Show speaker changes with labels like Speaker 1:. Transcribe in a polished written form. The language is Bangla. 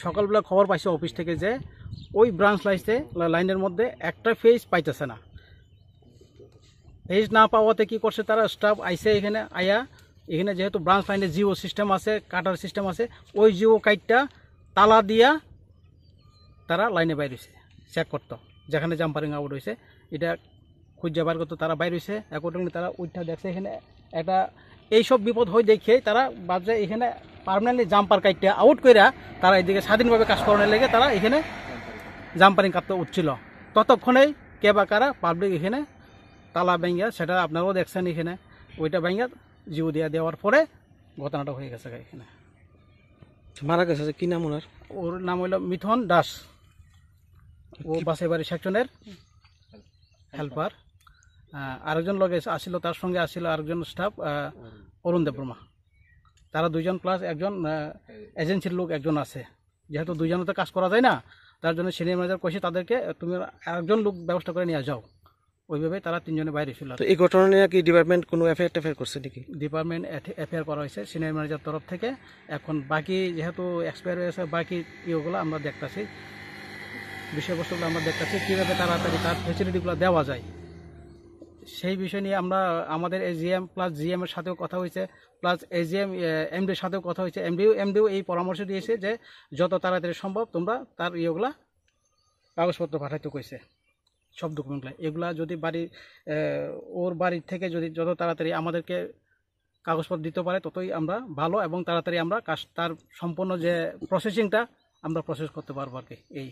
Speaker 1: সকালবেলা খবর পাইছে অফিস থেকে যে ওই ব্রাঞ্চ লাইনের মধ্যে একটা ফেজ পাইতেছে না। ফেজ না পাওয়াতে কি করছে তারা, স্টাফ আইসে এখানে আয়া, এখানে যেহেতু ব্রাঞ্চ লাইনে জিও সিস্টেম আছে, কাটার সিস্টেম আছে, ওই জিও কাইটটা তালা দিয়া তারা লাইনে বাইর হয়েছে চেক করতো, যেখানে জাম্পারিং আউট হয়েছে এটা খুঁজে বার করতো। তারা বাইর হয়েছে, অ্যাকর্ডিংলি তারা উঠটা দেখছে এখানে একটা এইসব বিপদ হয় দেখে তারা ভাবছে এখানে পার্মানেন্টলি জাম্পার কাইটটা আউট করে তারা এদিকে স্বাধীনভাবে কাজ করানোর লেগে তারা এখানে জাম্পারিং কাটতে উঠছিল। ততক্ষণেই কে বা কারা পাবলিক এখানে তালা ভেঙ্গা, সেটা আপনারাও দেখছেন এখানে, ওইটা ভেঙ্গা জিও দিয়া দেওয়ার পরে ঘটনাটা হয়ে গেছে। এখানে
Speaker 2: মারা গেছে, কি নাম ওনার?
Speaker 1: ওর নাম হইল মিথুন দাস, ও বাসাইবাড়ি সেকশনের হেল্পার। আরেকজন লগে আসছিল, তার সঙ্গে আসছিল আরেকজন স্টাফ অরুণ দেববর্মা। তারা দুইজন প্লাস একজন এজেন্সির লোক একজন আছে। যেহেতু দুইজনে তো কাজ করা যায় না, তার জন্য সিনিয়র ম্যানেজার কইছে তাদেরকে তুমি আরেকজন লোক ব্যবস্থা করে নিয়ে যাও। ওইভাবে তারা তিনজনে বাইরে ছিল।
Speaker 2: তো এই ঘটনা নিয়ে কি ডিপার্টমেন্ট কোনো এফআইআর করছে নাকি?
Speaker 1: ডিপার্টমেন্ট এফআইআর করা হয়েছে সিনিয়র ম্যানেজার তরফ থেকে। এখন বাকি যেহেতু এক্সপায়ার হয়েছে, বাকি ইয়েগুলো আমরা দেখতেছি, বিষয়বস্তুগুলো আমরা দেখতেছি, কীভাবে তাড়াতাড়ি তার ফেসিলিটিগুলো দেওয়া যায় সেই বিষয় নিয়ে আমরা আমাদের এজিএম প্লাস জিএম এর সাথেও কথা হয়েছে, প্লাস এজিএম এমডির সাথেও কথা হয়েছে। এমডিও এই পরামর্শ দিয়েছে যে যত তাড়াতাড়ি সম্ভব তোমরা তার ইয়েগুলা কাগজপত্র পাঠাইতে কইছে, সব ডকুমেন্টগুলো। এগুলা যদি ওর বাড়ির থেকে যদি যত তাড়াতাড়ি আমাদেরকে কাগজপত্র দিতে পারে ততই আমরা ভালো, এবং তাড়াতাড়ি আমরা তার সম্পূর্ণ যে প্রসেসিংটা আমরা প্রসেস করতে পারবো আর কি। এই